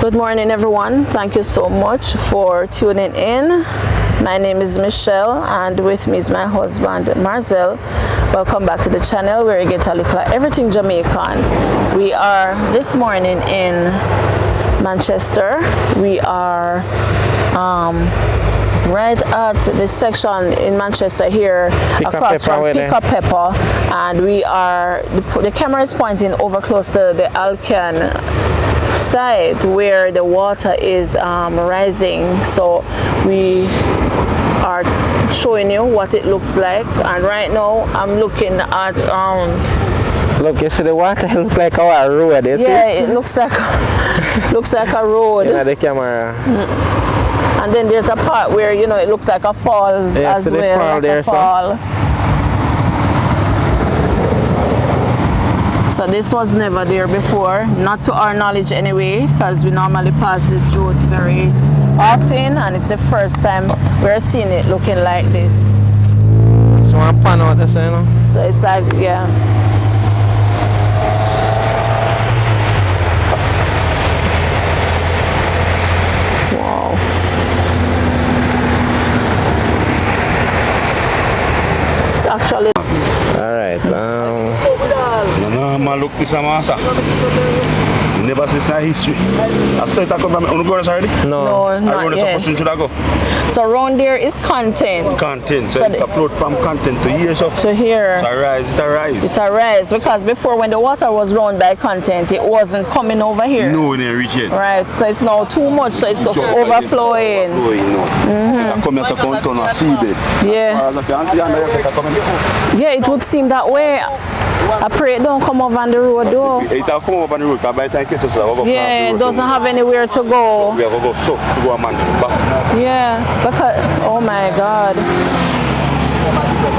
Good morning, everyone. Thank you so much for tuning in. My name is Michelle, and with me is my husband, Marcel. Welcome back to the channel where you get a little everything Jamaican. We are this morning in Manchester. We are right at this section in Manchester here, across from Pick Up Pepper, and we are, the camera is pointing over close to the Alcan side where the water is rising. So we are showing you what it looks like, and right now I'm looking at look, you see the water look like our road, you see? It looks like a road. In the camera. And then there's a part where, you know, it looks like a fall as well. Fall like there, a fall. So this was never there before, not to our knowledge anyway, because we normally pass this road very often, and it's the first time we're seeing it looking like this. So I'm pan out this, you know? So it's like, yeah. Wow. It's actually... Alright, no, look this massa. Never since my history. I said I come from already? No, not yet. So around there is content. Content, so it float from content to here, so. To here. It's a rise. It's a rise, because before when the water was round by content, it wasn't coming over here. No, it didn't reach it. Right, so it's now too much, so it's overflowing. Yeah, it would seem that way. I pray it don't come over on the road though. It will come over on the road, because by the time it gets to yeah, it doesn't have anywhere to go. We have to go so to go a man back. Yeah, because, oh my God.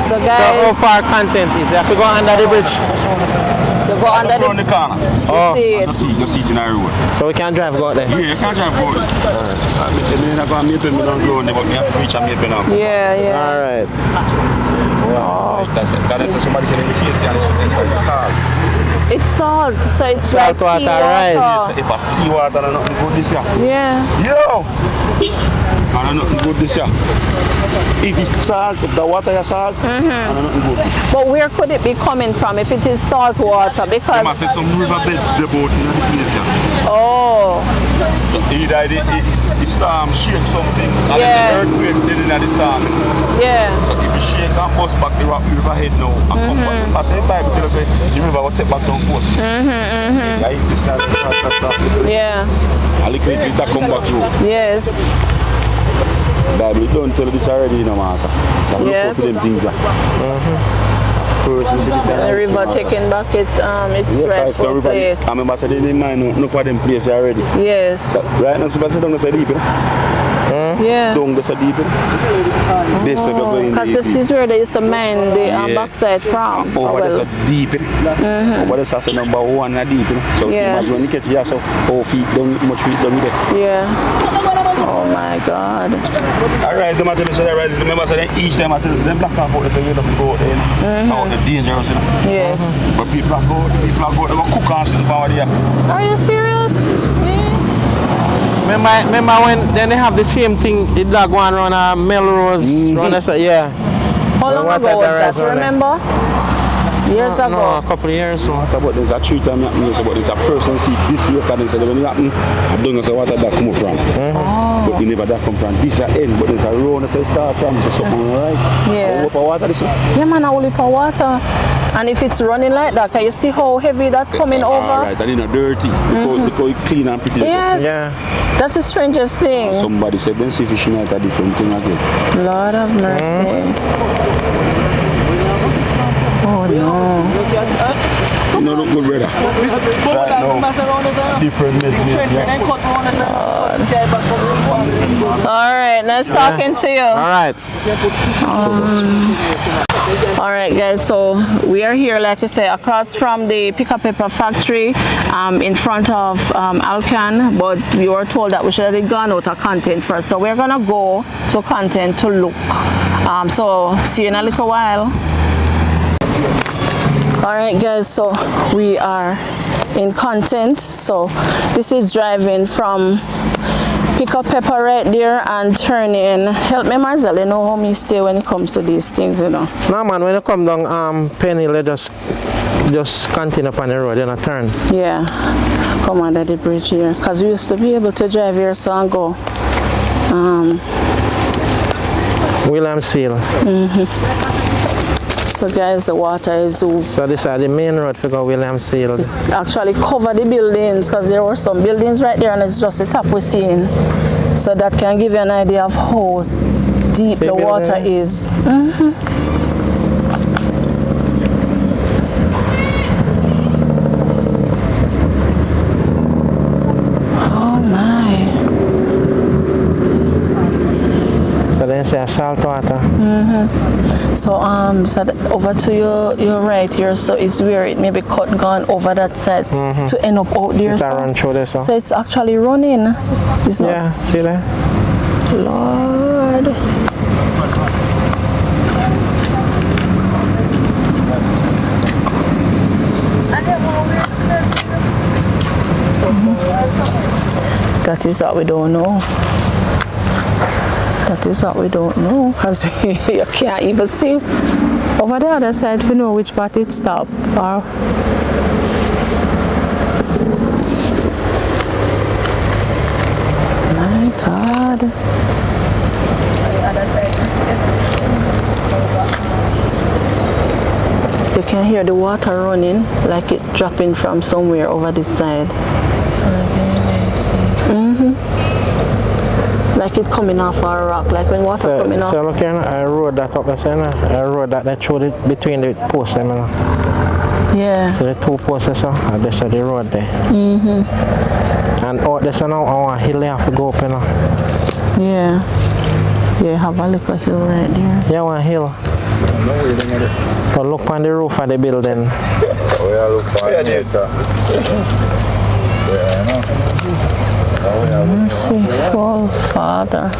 So guys. So how far content is? You have to go under the bridge. You go under the corner. Oh. You see it in the road. So we can drive go out there? Yeah, you can drive go out there. Yeah. Alright. Wow. That's somebody said in the face, it's salt. It's salt, so it's like water rise. If I see water, I'm not good this year. Yeah. Yo! I'm not good this year. If it's salt, if the water is salt, I'm not good. But where could it be coming from if it is salt water? Because... There must be some riverbed the boat in the place here. Oh. Either the storm shake something, and yeah. there's an earthquake then in the storm. Yeah. So if you shake and bust back the river head now, and come back, because the Bible tells us the river will take back some boat. Like this now, yeah. A little bit will come back through. Yes. Bible don't tell this already, you know, master. So look out for them things. First, we see this the river taking back its rightful place. I remember saying they mind no for them place already. Yes. But right now, somebody don't say deep. Yeah. Don't say deep. Because this is where they used to mine the backside from. Over there, so deep. Over there, so number one deep. So imagine when you catch yourself, feet down, much feet down there. Yeah. Oh my God. Alright, the matter is remember, so each time I tell them black out there, so you have to go in. Out the dangerous, you know. Yes. But people go, they go cook and stuff over there. Are you serious? Yeah. Remember when then they have the same thing, it like going around Melrose, yeah. How long ago was that? You remember? Years ago? No, a couple of years. So. But there's a 3 time happening, so but there's a first one see this year, and so when it happen, I don't know so what that come from. But we never that come from. This is end, but there's a road that start from, so something right. Yeah. How water this? Yeah, man, I will pour water. And if it's running like that, can you see how heavy that's coming over? Alright, that is not dirty. Because it's clean and pretty. Yes. Yeah. That's the strangest thing. Somebody said, then see fishing out a different thing again. Lord of mercy. Oh no. You know, look good, brother. Right now, different Alright, nice talking to you. Alright. Alright guys, so we are here, like I say, across from the Pick Up Pepper factory, in front of Alcan, but we were told that we should have gone out of content first. So we're gonna go to content to look. So see you in a little while. Alright guys, so we are in content. So this is driving from pick up pepper right there and turn in. Help me, Marcel, you know how me stay when it comes to these things, you know. No man, when you come down Penny, just continue upon the road, you know, turn. Yeah, come under the bridge here. Because we used to be able to drive here so and go. Williamsfield. So guys, the water is So this is the main road for go Williamsfield. actually cover the buildings because there were some buildings right there and it's just the top we're seeing. So that can give you an idea of how deep the water is. Oh my. So then say salt water. So so over to your right here, so it's where it may be cut gone over that side to end up out there. Run through there, so it's actually running. It's not. Yeah, see there? Lord. That is what we don't know. That is what we don't know, because you can't even see over the other side to know which part it stopped. Or my God. You can hear the water running like it dropping from somewhere over this side. Like it coming off our rock, like when water coming off. So look here, I rode that up there, I rode that through it between the posts. Yeah. So the two posts, so I just saw the road there. And out there, so now our hill you have to go up, you know. Yeah. Yeah, have a little hill right there. Yeah, one hill. But look on the roof of the building. Merciful Father.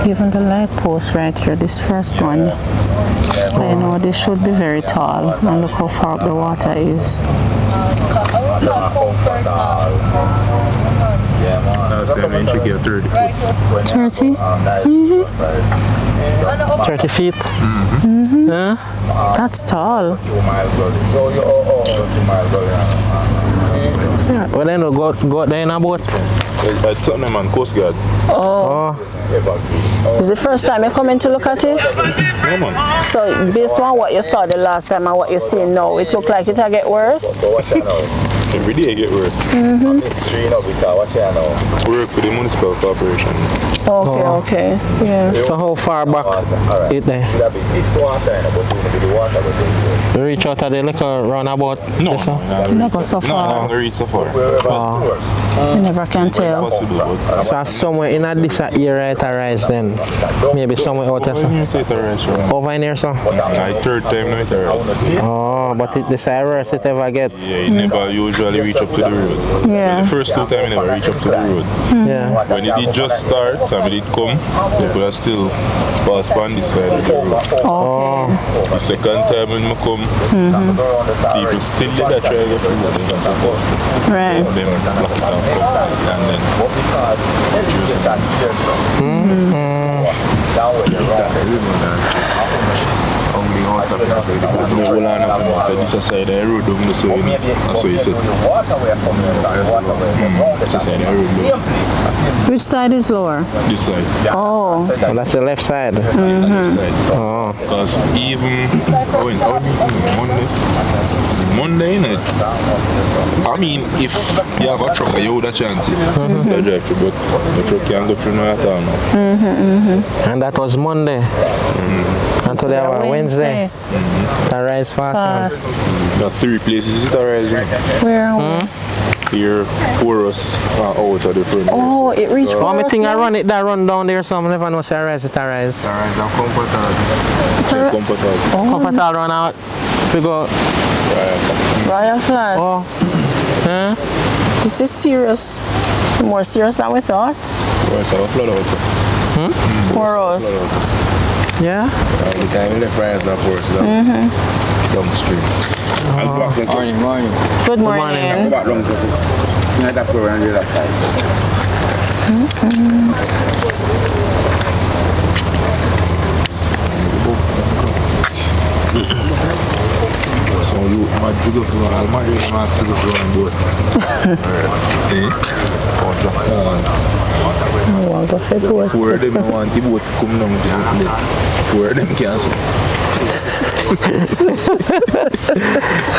Even the light post right here, this first one, I know this should be very tall, and look how far up the water is. Last time when she gave 30 feet. 30? 30 feet. Yeah? That's tall. Yeah. Well, then we'll go there in a boat. It's something man, Coast Guard. Oh. Is the first time you're coming to look at it? No man. So based on what you saw the last time and what you're seeing now, it look like it'll get worse? Every day it get worse. Work for the municipal corporation. Okay, yeah. So how far back it there? You reach out of the Likkle roundabout? No. Never so far. No, reach so far. You never can tell. So somewhere in this area it arise then? Maybe somewhere out there? Over in here, so? My third time now it arise. Oh, but this area it ever get? Yeah, it never usually reach up to the road. Yeah. The first two times it never reach up to the road. Yeah. When it did just start, and it did come, people are still pass on this side of the road. Okay. The second time when I come, people still did that try to get through. Right. Them block it and this is side of the road down the side. That's what you said. This is side of the road. Which side is lower? This side. Oh. Well, that's the left side. Left side. Because even Monday night, I mean, if you have a truck, you would have a chance. You drive through, but the truck can't go through no at all now. And that was Monday. Until they were Wednesday. It rise fast. There are 3 places it arises. Where? Here, Chorus, out of the front. Oh, it reached Chorus. One thing I run it that run down there, so I never know say arise, it arise. Arise and Comfortable. Comfortable run out. We go. Royal Flat. Oh. Huh? This is serious. More serious than we thought. For us. Yeah? The time left Ryan's not for us down the street. Morning. Good morning. So you might go to the boat. I'll go for boat. Four of them want the boat to come down to the four of them cancel.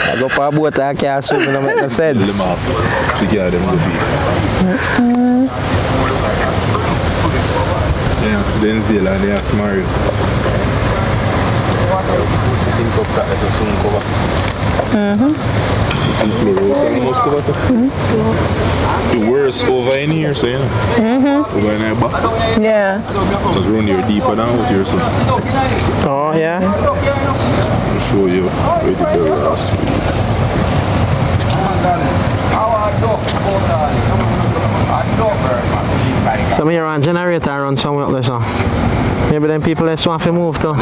I go for a boat, I can't swim, it don't make no sense. The maps to get them to be. Yeah, accidents deal and they have to marry. Think of that as a soon cover. The worst over in here, so you know. Over in there back. Yeah. Because around here deeper down with your son. Oh, yeah? I'll show you where the barrel is. So me run generator around somewhere up there, so maybe them people just want to move too.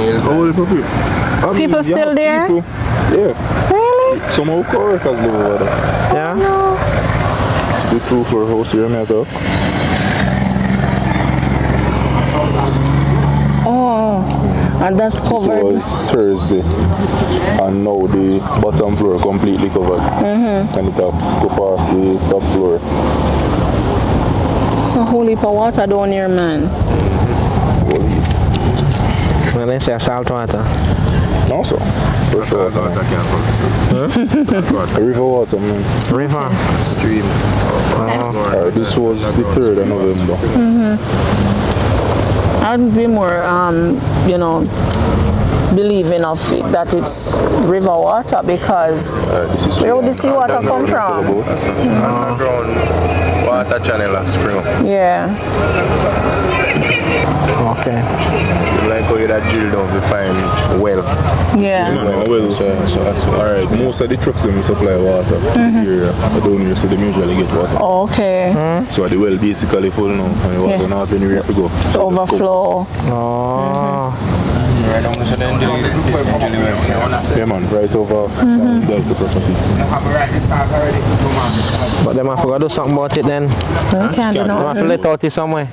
People still there? People, yeah. Really? Some of our co-workers live over there. Yeah? It's the two floor house here, mate. Oh, and that's covered. It was Thursday, and now the bottom floor completely covered. And it have go past the top floor. So whole heap of water down here, man. Well, they say salt water. No, sir. Fresh water. River water, man. River? Stream. This was the 3rd of November. I'd be more, believing of it, that it's river water because where would the sea water come from? Underground water channel and spring. Yeah. Okay. Like how you that drill down to find well. Yeah. So that's alright. Most of the trucks them supply water here. Down here, so they usually get water. Oh, okay. So the well basically full now, and the water not anywhere to go. It's overflow. Oh. Yeah, man, right over the property. But them have to go do something about it then. We can't do Them have to nothing. let out it somewhere.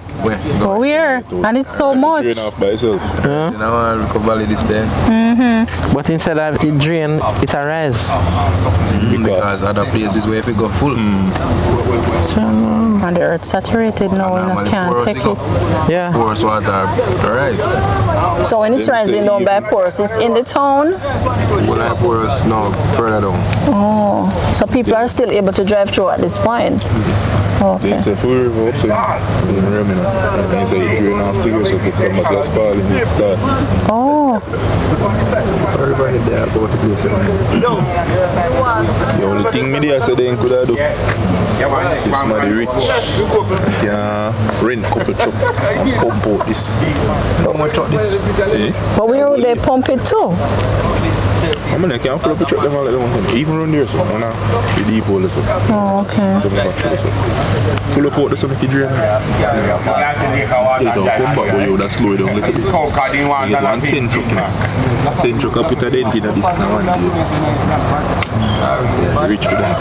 Go where? And it's so much. Drain off by itself. Yeah? You know, I'll recover this then. But instead of it drain, it arise. Because other places where if it go full. And the earth saturated now, and I can't take it. Yeah. Porous water, alright. So when it's rising down by Porous, it's in the town? When I porous now, further down. Oh, so people are still able to drive through at this point? Okay. They say full river up, so you remember. And they say it drain off to you, so it becomes as small and it start. Oh. Everybody there about the place. The only thing me there say they could do is somebody rich. Yeah, rent couple truck, pump out this. How much truck this? But where would they pump it to? I mean, I can't pull up the truck them all at once. Even around there, so the deep hole or so. Oh, okay. Full up out the sun, make it drain. It don't come back, but you would have slow it down a little bit. You get one 10 truck now. 10 truck, I put a dent in this now one day. Yeah, rich for that.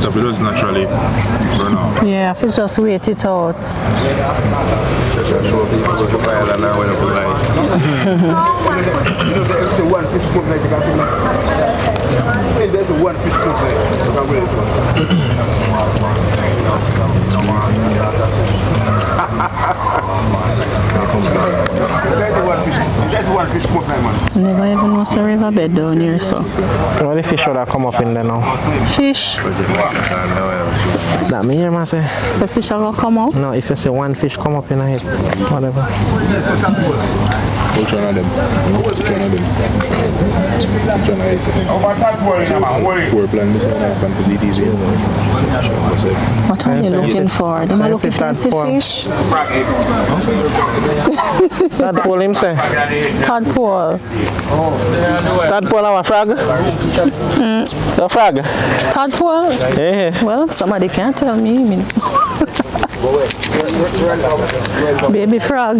It does naturally burn out. Yeah, if you just wait it out. Never even know a riverbed down here, so. What the fish would have come up in there now? Fish? That me here, man, say. So fish are gonna come up? No, if you say one fish come up in a head, whatever. But Which one of them? Which one of them? Which one is it? Four plan this one fantasy TV. What are they looking for? They are looking for fish. Tadpole him say. Tadpole. Tadpole our frog? The frog? Tadpole? Yeah. Well, somebody can't tell me. Baby frog.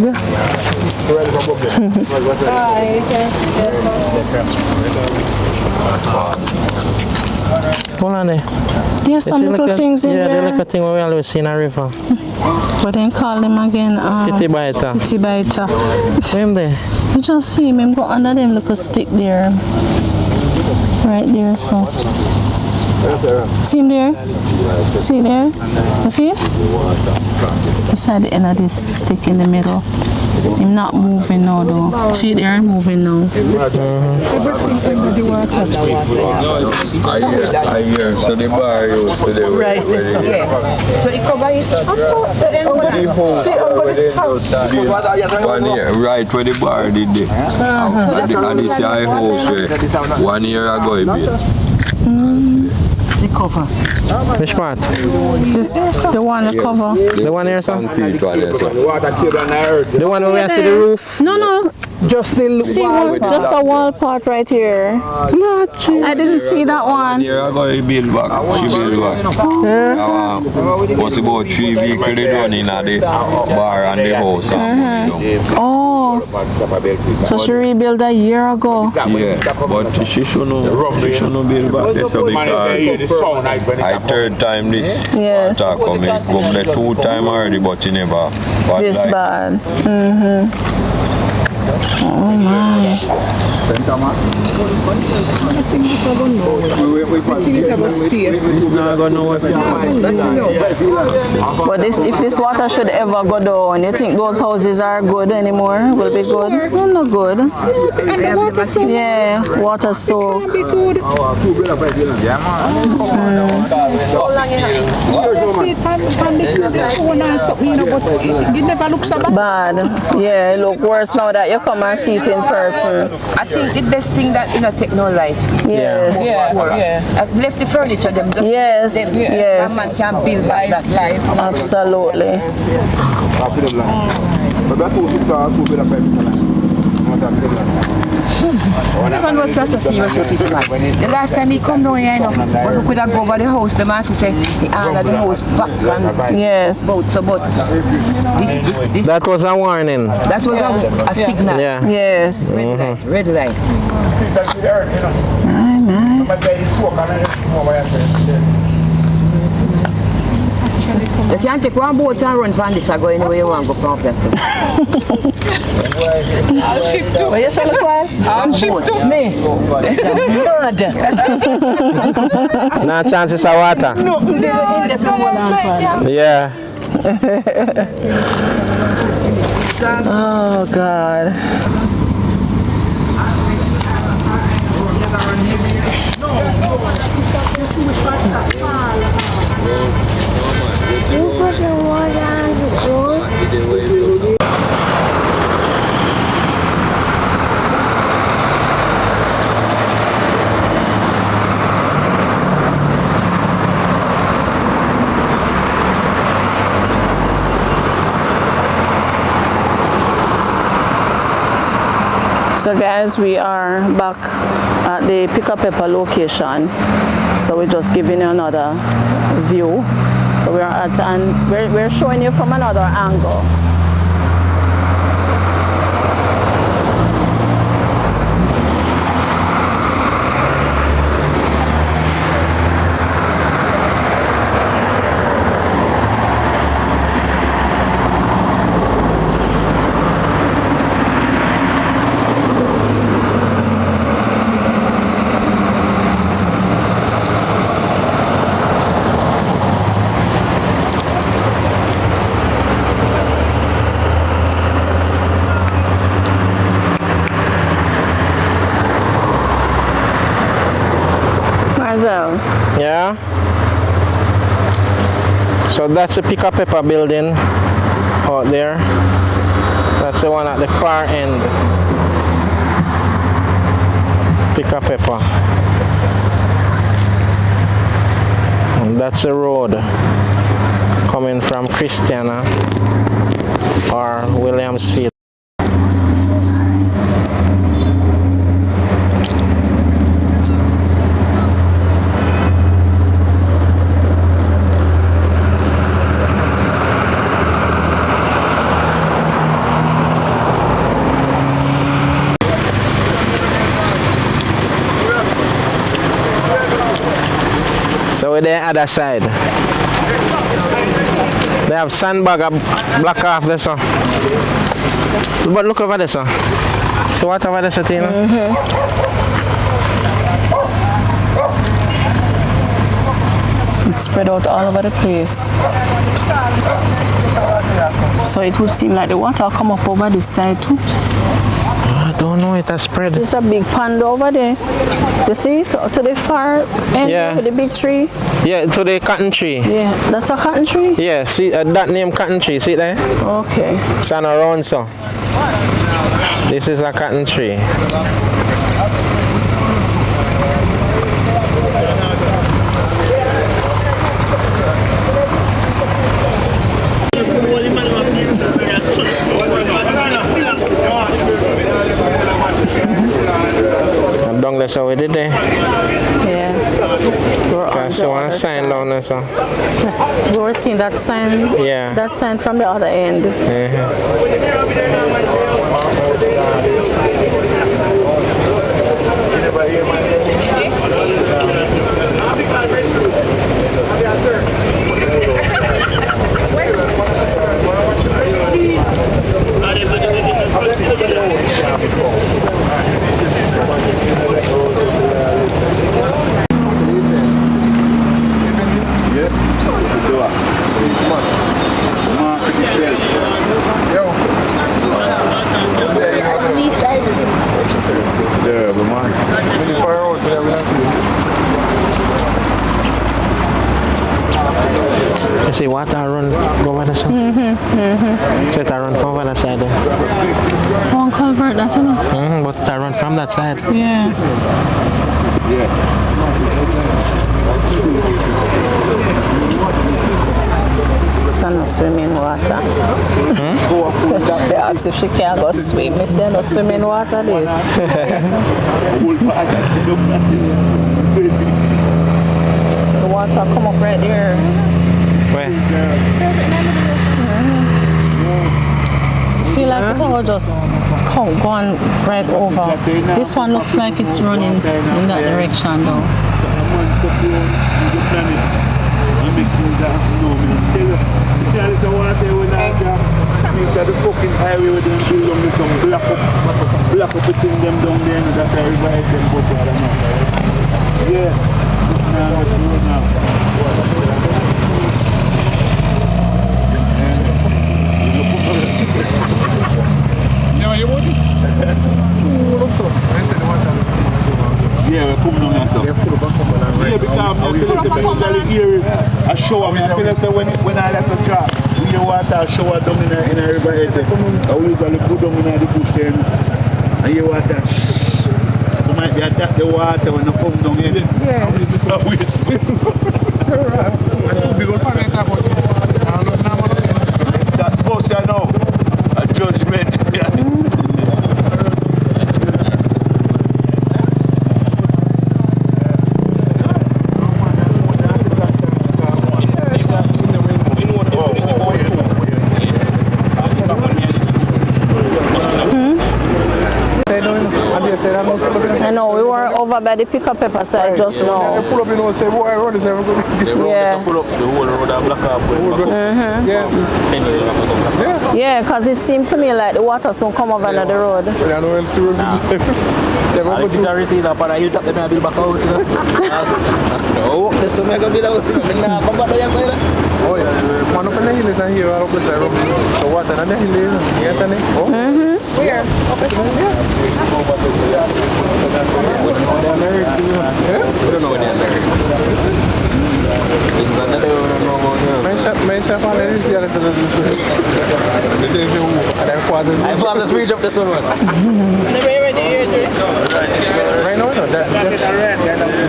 Hold on there. There's some little things in there. Yeah, the there. little thing we always see in a river. But then call them again. Titty biter. Titty biter. Where there? You just see him go under them little stick there. Right there, so. See him there? See there? You see him? Beside the end of this stick in the middle. Him not moving now though. See there? Moving now. I hear. So the bar used to the right. So it cover it. One year, right where the bar did it. And this I house 1 year ago it built. The cover. Which part? This, the one, the cover. The one here, sir? Concrete one here, sir. The one where we see the roof? No. Just the See one, just a wall part right here. I didn't see that 1 one. year ago he built back. She built back. Was about 3 vehicles they done in the bar and the house. Oh, so she rebuilt a year ago. Yeah, but she should not build back this because I third time this Yes. water come. It come there 2 times already, but he never This like, bad. Oh my. it's not going nowhere. But this, if this water should ever go down, you think those houses are good anymore? Will be good? Well, not good. and the water so Yeah, water soak. be good. It never looks so bad. Bad. Yeah, it look worse now that you come and see it in person. I think the best thing that take no life. Yes. I've left the furniture them. Just Yes. them. Yes. That man can build back that life. Absolutely. That man was just so serious with it, man. The last time he come down here, but we could have go over the house. The man say he ordered the house back and Yes. boat. So, but this That was a warning. that was a signal. Yeah. Yes. Red light. You can't take one boat and run from this and go anywhere you want to go from there. What you say, One boat. Me? Murder. No chances of water. Yeah. Oh God. So guys, we are back at the Pick-a Pepper location. So we're just giving you another view. So we're at, and we're showing you from another angle. Yeah. So that's the Pick-a Pepper building out there. That's the one at the far end. Pick a pepper. And that's the road coming from Christiana or Williamsfield. So we're the other side. They have sandbag block off this one. But look over this one. See what over this, Tina? It's spread out all over the place. So it would seem like the water come up over this side too. I don't know, it has spread. So it's a big pond over there. You see it? To the far end with the big tree? Yeah, to the cotton tree. Yeah, that's a cotton tree? Yeah, see that name cotton tree, see it there? Okay. It's on around so. This is a cotton tree. Down there, so we did there. Yeah. Can see one sign down there, so. We were seeing that sign. Yeah. That sign from the other end. You see water run over the side? So it run from over the side there. One culvert, that's enough. But it run from that side. Yeah. Son of swimming water. She asked if she can go swim. I said no swimming water this. The water come up right there. Where? I feel like the power just gone right over. This one looks like it's running in that direction though. The fucking highway with them build on some black up between them down there and that's how everybody them go to yeah. Yeah, we come down here, sir. Yeah, because I'm tell you here a shower. I tell you when I left the car, we water shower down in a river head. I will usually put down in the bush there. And you water. So might be attack the water when I come down here. Yeah. That bus I know. A judgment. I know, we were over by the pickup pepper side just now. Yeah, because it seemed to me like the water soon come over on the road.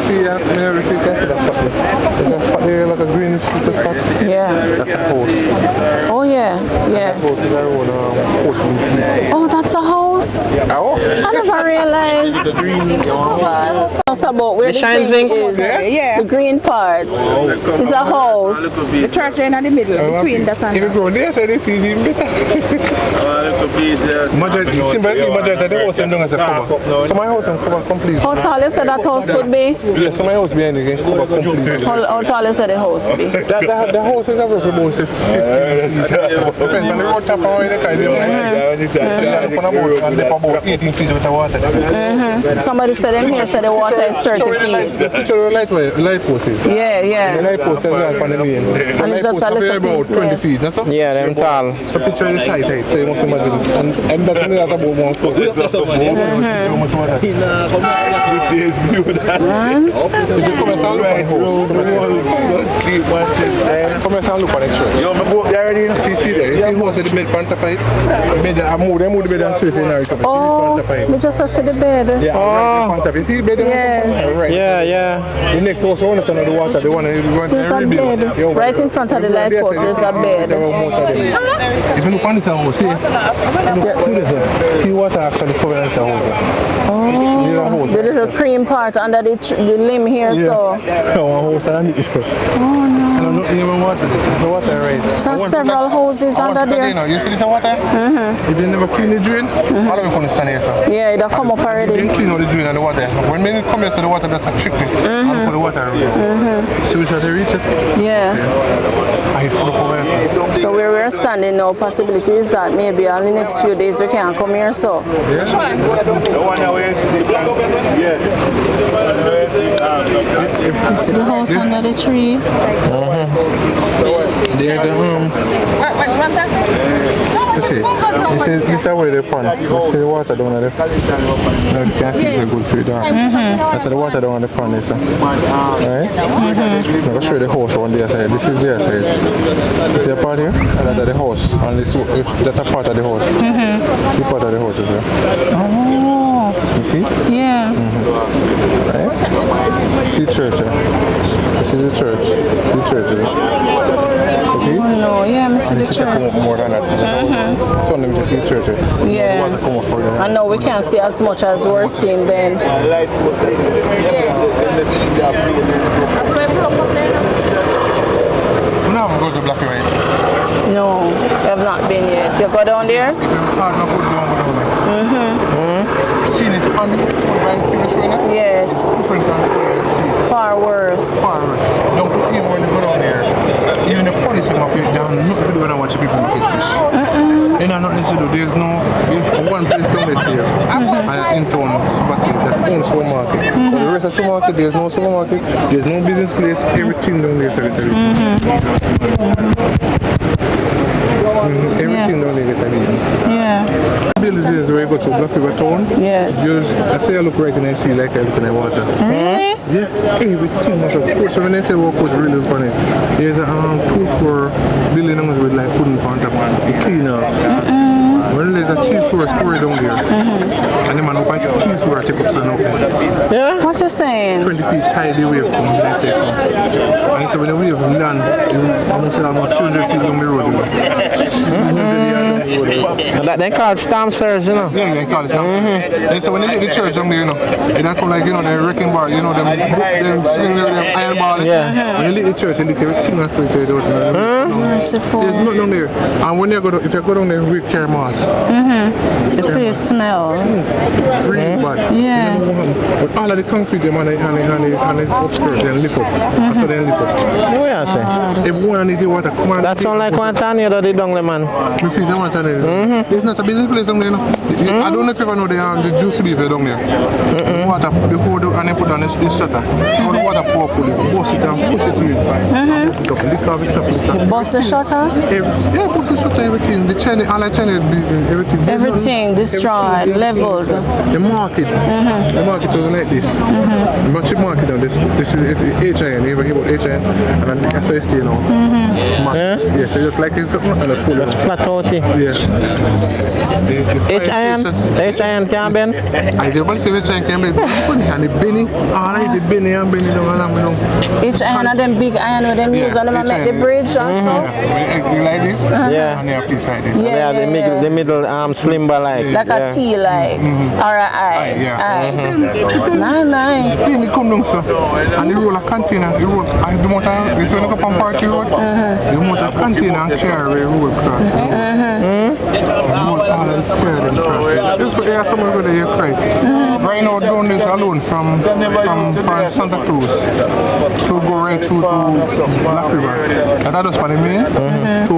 See that? I never see that spot. There's a spot there like a greenish spot. Yeah. That's a house. Oh yeah. Yeah. House is around 14 feet. Oh, that's a house. Oh. I never realized. The green. It's about where the thing is. Yeah. The green part. It's a house. The church in the middle, between the If you go there, so they see even better. Majority of the house is done as a cover. So my house is covered completely. How tall you said that house could be? Yes, so my house behind again covered completely. How tall you said the house be? The house is around about 50 feet. Depends on the road top and the kind of about 18 feet with the water. Somebody said in here said the water is 30 feet. The picture of the light post is. Yeah, The yeah. light post is right on the main. And it's just a little about piece 20 there. feet, that's all? Yeah, them tall. The picture of the tight height, so you must imagine. And that's only about 1 foot. If you come and look at it, Yo, my boat there already. see there, you see house with the bed front of it? I move the bed and switch in there. Oh, we just see the bed. Yeah, front of it. See the bed? Yes. Right. Yeah, yeah. The next house, one of the water, the one There's a bed. Right in front of the light post, there's a bed. If you look on this house, see the water actually covering the house. Oh, the little cream part under the limb here, so. Oh, no. I don't even water. This is the water, right? So several houses under there. You see this water? If you never clean the drain, all of it can stand here, sir. Yeah, it'll come up You already. clean out the drain and the water. When men come here, so the water doesn't trick me. I'll put the water around. So we shall reach it. Yeah. I hit full of power, sir. So where we're standing now, possibility is that maybe in the next few days we can come here, so. The one that we see the yeah. You see the house under the trees? There's the This is where they pond. You see the water down there. Now you can see it's a good tree down. That's the water down the pond, right? I'm going to show you the house on the side. This is their side. You see a part here? And that's the house. And this, that's a part of the house. See part of the house is there. Oh. You see? Yeah. Right? See the church. This is the church. See the church. You see? Oh, no, yeah, I see the church. More than that. So let me just see the church. Yeah. The water come up for you. I know we can't see as much as we're seeing then. We never go to Black and White. No, we have not been yet. You go down there? If you're hard, not good, don't go down there. Seen it on the TV show, no? Yes. Different than see. Far worse. Far worse. Don't put even when you go down there. Even the police are not down. Not to do when I watch people catch fish. They know nothing to do. There's one place down there here. In town, that's one supermarket. The rest of the supermarket, there's no supermarket. There's no business place. Everything down there is everything. Everything down there is everything. Yeah. This is where you go to Black River Town. Yes. I say I look right and I see like everything I water. Really? Yeah, everything was up. So when I tell you what was really funny, there's a 2-floor building with like putting on top and clean up. When there's a 3-floor story down there, and the man up at 3-floor take up some open. Yeah? What you saying? 20 feet high the wave come, they say come. And he said when the wave land, almost 200 feet down the road. And that they call it storm surge, you know. Yeah, they call it storm. And so when they get the church down there, you know, they don't come like, you know, the wrecking bar, you know, them iron bar. Yeah. When you leave the church, you look everything that's going to do. Merciful. There's nothing down there. And when you go, if you go down there, we carry mask. The place smells. Really bad. Yeah. But all of the concrete, them and it's upstairs, they lift up. So they lift up. What you say? Everyone needs the water. Come on. That sound like one Tanya that they done the man. We feel the water there. It's not a busy place down there, no. I don't know if you ever know the juice beef down there. The water, the hold and they put on this shutter. All the water pour fully, bust it and push it to it. Bust it up. Bust the shutter? Yeah, bust the shutter, everything. The channel, all the channel business, everything. Everything destroyed, leveled. The mark market. The market was like this. The cheap market now. This is HIN. You ever hear about HIN? And then SST now. Yes, so just like it's flat out. Yes. HIN can bend. I don't say HIN can bend. And the Benny, the Benny and Benny HIN and them big iron with them use on them and make the bridge and stuff. Like this. Yeah. And they have this like this. Yeah, the middle slim bar like a T like or a I. Yeah. My. They come down so. And the roll a container. The motor. This one go from Party Road. The motor container and carry road cross. There are some of them you cry. Right now down this alone from Santa Cruz to go right through to Black River. And that was for the main to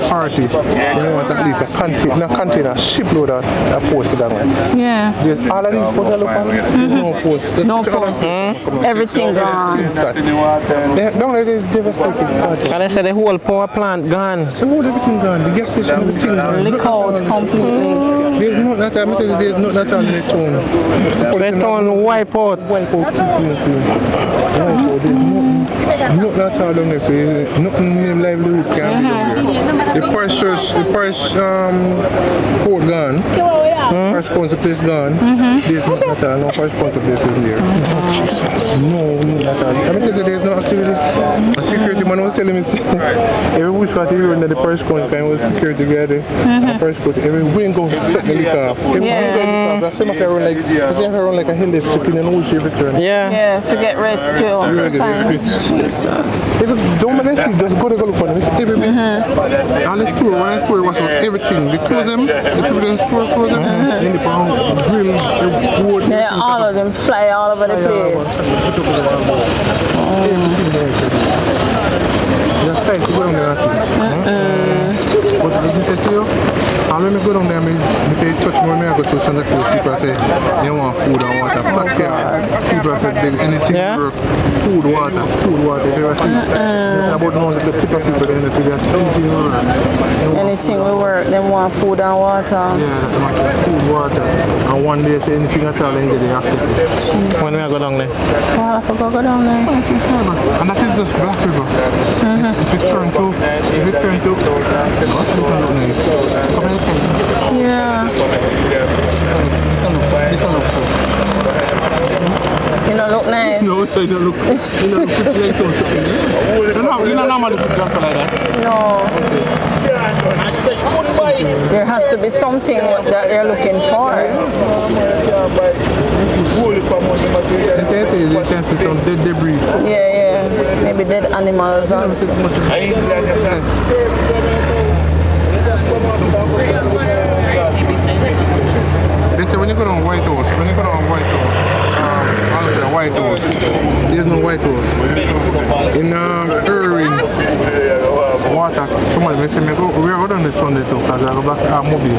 Party. They want at least a container shipload that posted that one. Yeah. There's all of these posts look on. No post. Everything gone. Down there is devastating. And they said the whole power plant gone. The whole everything gone. The gas station, everything gone. Lick out completely. There's not that all in the town. The town wipe out. Wipe out completely. Not that all down there. Nothing name livelihood can be down there. The parish port gone. Parish council place gone. There's not that all. No parish council place is there. No, not at all. I mean, there's no activity. A security man was telling me, every which part of the parish council kind was security guy there. The parish council, every window set the liquor off. Every window off. I see my car run like a hill chicken and whoosh every turn. Yeah, forget rescue. Jesus. Don't mind just go look for them. It's everything. And the store, when the store was out, everything. They close them, the people in the store close them, then they put grill, the wood. Yeah, all of them fly all over the place. Just try to go down there and see. But as I said to you, when I go down there, I say touch me when I go to Santa Cruz. People say they want food and water. People say anything work. Food, water. If you ever see about now, the people there, anything work. Anything will work. They want food and water. Yeah, they want food, water. And one day, say anything at all, they get the accept. When we go down there? Oh, I forgot to go down there. And that is just Black River. If you turn to, yeah. This one looks so. You don't look nice. No, it don't look. Like you don't normally see jumper like that. No. There has to be something that they're looking for. You can see some dead debris. Yeah. Maybe dead animals and stuff. They say when you go down White House, there's no White House. In Irving, water, somebody may say, we are going on this Sunday too, because I go back to our mobile.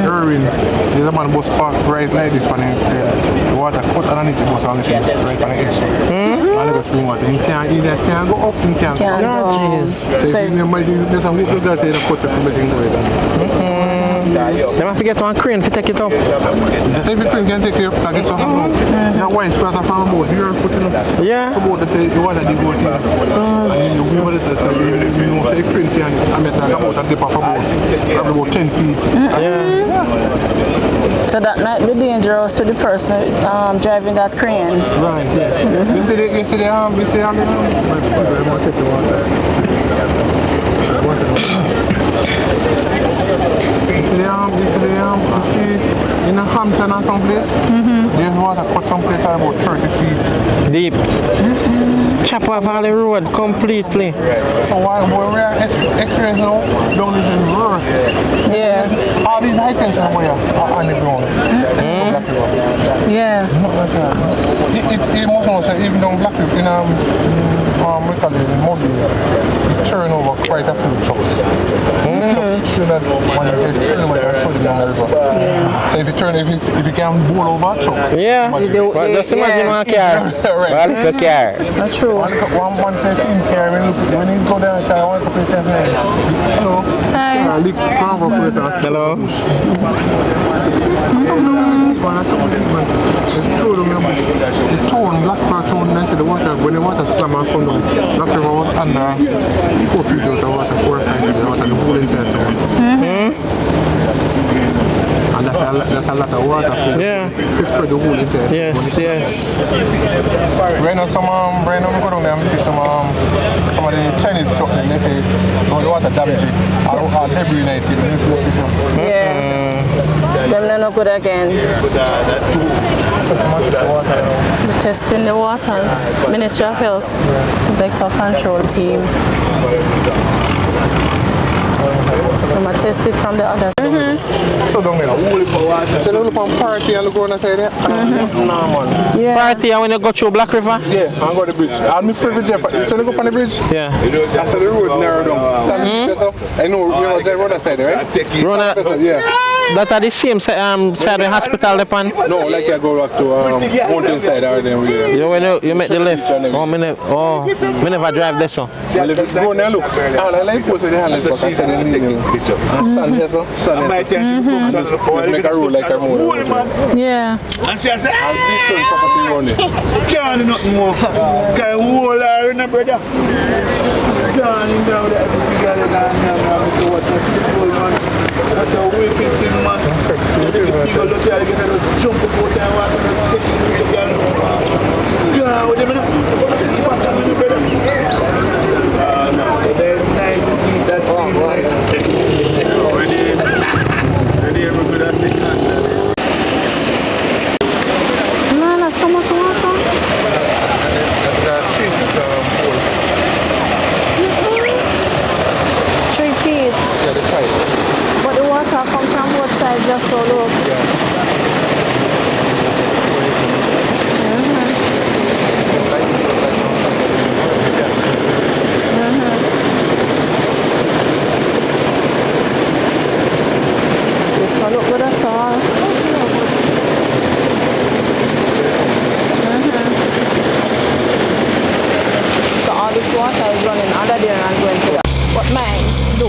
Irving, there's a man bus parked right like this, and the water cut underneath the bus and right on the edge. And let us spring water. You can't either go up, you can't go down. So there's a hook you got to cut the thing going down. They have to get one crane to take it up. That every crane can take it up, because it's a boat. That one splatter from a boat, you're putting up. Yeah. The boat, they say, the water did go in. And then you know, say, a crane can, I met like about a dip off a boat, probably about 10 feet. Yeah. So that might be dangerous to the person driving that crane. Right, yeah. You see the I'm going to take the water. You see in a Hampton or someplace, there's water cut someplace at about 30 feet. Deep. Chop off all the road completely. So what we are experiencing now, down this is worse. Yeah. All these high tension wires are on the ground. Yeah. It must not say even down Black River, in we call it mobile, it turn over quite a few trucks. So if you can bowl over a truck. Yeah, but just imagine one car. One little car. That's true. One say film car, when you go down there, I want to say hello. Hi. Hello. The tone, Black River tone, I said the water, when the water slam and come down, Black River was under 4 feet out of water, 4 or 5 feet out of the whole entire town. And that's a lot of water to spread the whole entire. Yes. Right now, right now we go down there and see some of the Chinese truck, and they say, oh, the water damage it. Or every night, they see the fish. Yeah. Them not good again. We're testing the waters. Ministry of Health, vector control team. I'm going to test it from the other side. So down there, so look on party and look on the side there. Yeah. Party and when you go through Black River? Yeah, and go to the bridge. And me free to jump. So you go up on the bridge? Yeah. I saw the road narrow down. I know you're the other side, right? Yeah. That are the same side of the hospital depend? No, like I go back to mountain side or there. You make the left? We never drive this one. Go there look. And I like post with the hand back and send the picture. And sun here, so. Sun here. Make a road like a moon. Yeah. And she said, I'll be showing property around it. can't do nothing more. Can you hold her in a brother? Can't do that. You got it down now. What the that's a wicked thing, man. People look at it and jump up out there and water and take it again. Yeah, with them in the see what I'm in the brother. No, they're nice to see that thing. Ready, everybody that's sick. Man, there's so much water. That's 3 feet 3 feet. Yeah, the pipe. But the water comes from both sides, just so low. Yeah. This don't look good at all. So all this water is running under there and going to that. What mine do?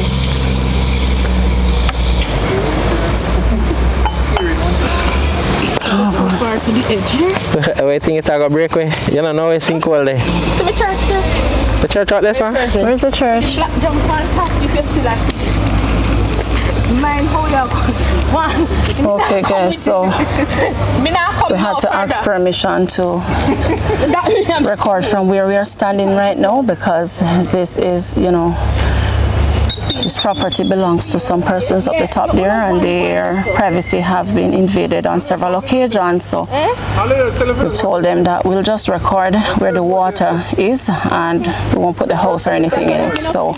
Far to the edge. I think it's going to break away. You don't know it's in cold there. To the church there. The church out this one? Where's the church? Black jump fantastic, you still like mine hold up. One. Okay guys, so we had to ask permission to record from where we are standing right now because this is, you know, this property belongs to some persons up the top there and their privacy have been invaded on several occasions. So we told them that we'll just record where the water is and we won't put the house or anything in it. So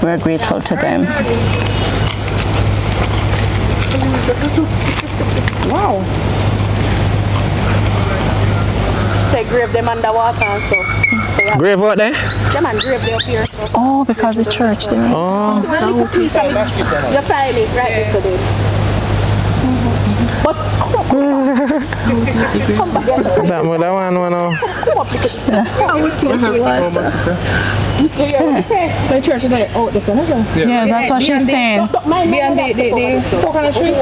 we're grateful to them. Wow. They grave them underwater, so. Grave out there? Them and grave them up here. So. Oh, because the church there. Oh. You find it right next to them. But come back. That mother one now. Come up with it. So church is there. Oh, this one, isn't it? Yeah, that's what she's saying. Behind the coconut tree.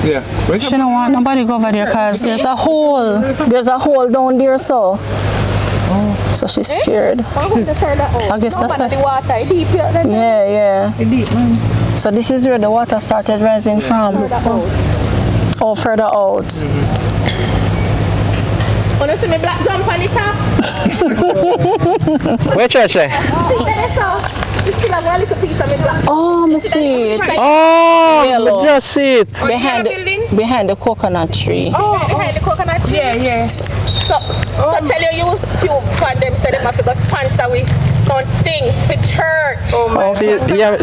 Yeah. She don't want nobody go over there because there's a hole. There's a hole down there, so. So she's scared. I guess that's it. Yeah. So this is where the water started rising from. Oh, further out. Want to see me black jump on the top? Where church there? Oh, me see it. Oh, Yellow. just see it. Behind the coconut tree. Oh, behind the coconut tree? Yeah. So tell you YouTube for them, so them have to go sponsor with some things for church.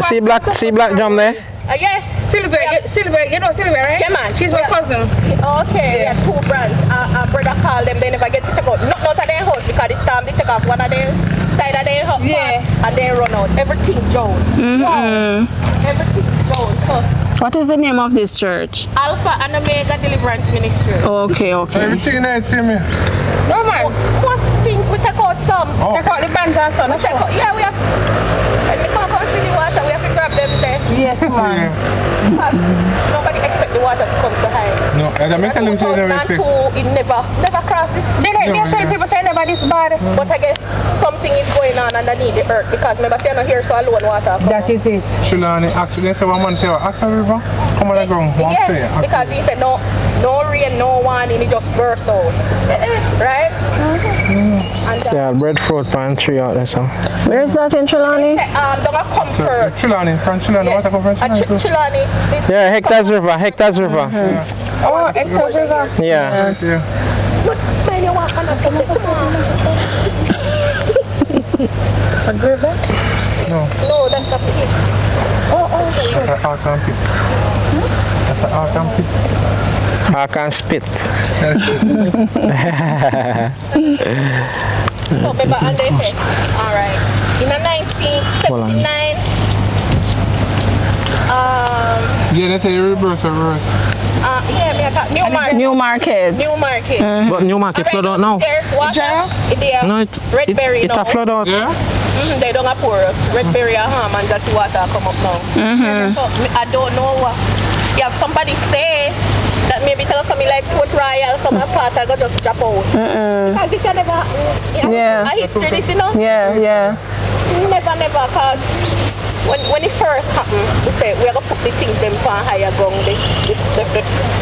See black drum there? Yes. Silver, you know Silver, right? Yeah, man. She's my cousin. Okay, we have 2 brands. Brother called them, they never get to take out. Not out of their house because this time they take off one of their side of their house. Yeah. And they run out. Everything Joan. Wow. Everything Joan. So, what is the name of this church? Alpha and Omega Deliverance Ministry. Okay. Everything night, see me. No man. Most things we take out some. Take out the bands and son. Yeah, we have. When we come see the water, we have to grab them there. Yes, man. Nobody expect the water to come so high. No. Jamaican lives in Jamaica. It never crosses. They tell people say never this bad. But I guess something is going on underneath the earth because remember say no here so alone water. That is it. Shulani actually say one man say Accra River come on the ground. Yes, because he said no rain, no warning, it just burst out. Right? Yeah, breadfruit pan tree out there, so. Where is that in Trelawney? Don't comfort. Trelawney, from Trelawney. What come from Trelawney? Trelawney. Yeah, Hectares River. Oh, Hectares River. Yeah. Man, you want to come on. A river? No, that's a pig. Oh, sure. That's an Arkham pit. That's an Arkham pit. I can spit. So, remember, and they say, all right, in 1979, yeah, they say reverse. Newmarket. But Newmarket flood out now. No, it a flood out. Yeah? They don't pour us. Red berry and ham and just water come up now. So, I don't know what. You have somebody say that maybe it'll come in like Port Royal, some part I got just drop out. Because this never happened. Yeah. A history this, you know? Yeah. Never, because when it first happened, we say we're going to put the things them for higher ground. The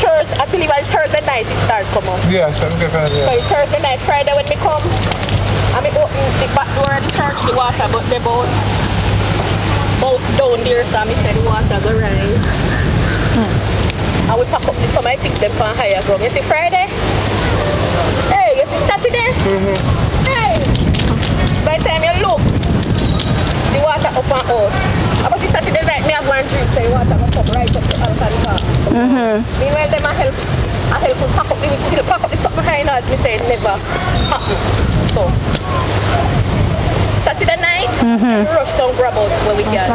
church, I believe on Thursday night it started come up. Yeah, so Thursday night, Friday when we come, I mean open the back door of the church, the water, but they both down there, so I say the water go rise. And we pack up some of the things them for higher ground. You see Friday? Hey, you see Saturday? Hey! By the time you look, the water up and out. About the Saturday night, me have one drink, so the water will come right up to the other car. Meanwhile, them I help pack up the stuff behind us. Me say it never happen. So, Saturday night, we rush down grab out where we can.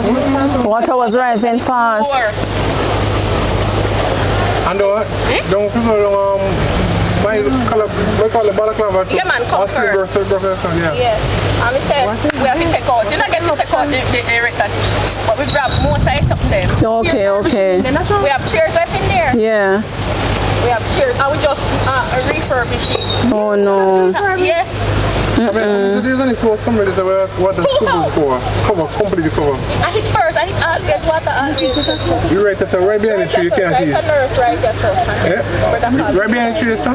Water was rising fast. And don't people we call it balaclava. Yeah, man, comfort. Yeah. And we said we have to take out. You don't get to take out the rest of it. But we grab more size up there. Okay. We have chairs left in there. Yeah. We have chairs. And we just refurbish it. Oh no. Yes. The reason is what somebody said what the soup for. Completely cover. I hit first. I hit always water always. You right there, right behind the tree, you can't see it. Nurse right there, sir. Yeah? Right behind the tree, sir?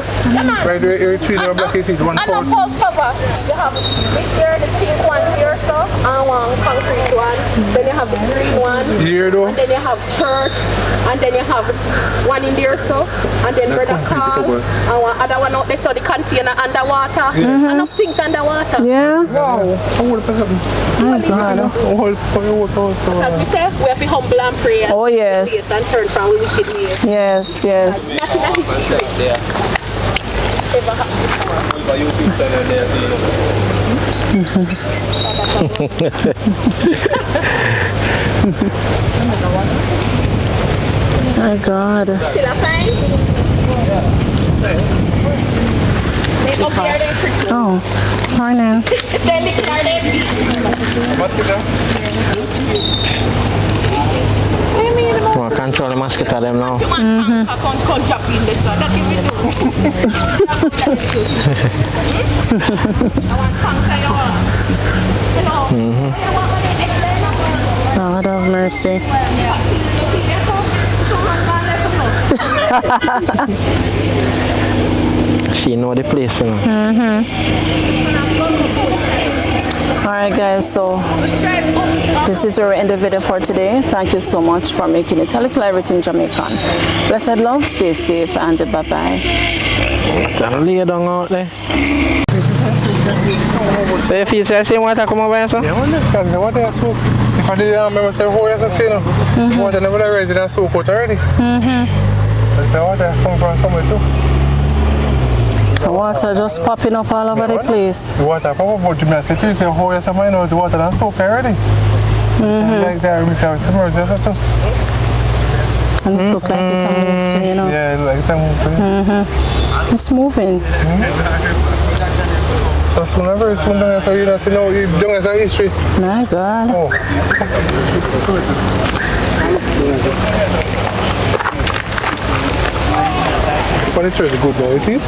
Right where the tree, the black is one and pound. the false cover. You have this here, the pink one here, sir, and one concrete one. Then you have the green one. Here though? And then you have church. And then you have one in there, so. And then Brother Carl. And one other one out there, so the container underwater. Enough things underwater. Yeah. Wow. Oh God. As we say, we have to humble and pray. Oh yes. And turn from wicked ways. Yes. Nothing that is secret. Ever happened My God. Still a fine? Oh, morning. Well, control the mosquito them now. God have mercy. She know the place, you know. Alright guys, so this is where we end the video for today. Thank you so much for making it. Likkle Everyting Jamaican. Blessed love, stay safe, and bye-bye. Don't lay down out there. So if you say same water come over here, so? Yeah, because the water is soak. If I didn't remember say how you say no, the water never raised it and soak out already. But the water comes from somewhere too. So water just popping up all over the place. The water pop up, but gymnastics, you say how you say I know the water and soak already. Like that, we can submerge that too. And it look like it's moving, you know. Yeah, like that moving. It's moving. So whenever it's moving, so you know, so now you're doing a history. My God. Oh. for the church good now, you see?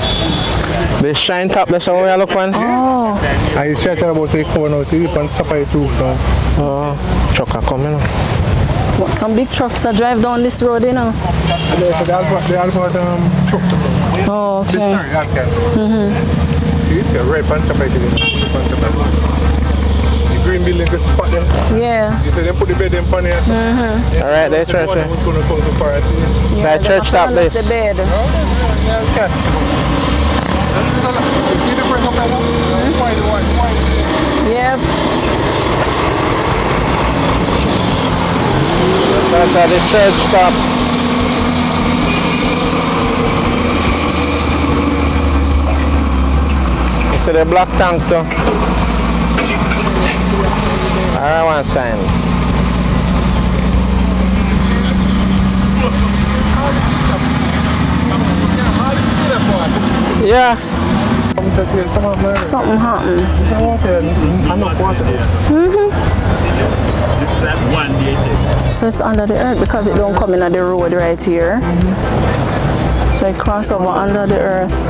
The shine top, that's how we look on. Oh. And he's trying about say cover now, see on top of the roof now. Oh, truck are coming now. What, some big trucks that drive down this road, you know? So the Alpha truck. Oh, okay. Sorry, okay. See it's right on top of it. The green building the spot there. Yeah. You say they put the bed in on here. Alright, they church. Yeah, That church top this. The bed. Yeah, okay. You see the break up there? White. Yep. That's at the church stop. You see the black tank too. Alright, one sign. Yeah. Something happened. So it's under the earth because it don't come in at the road right here. So it cross over under the earth.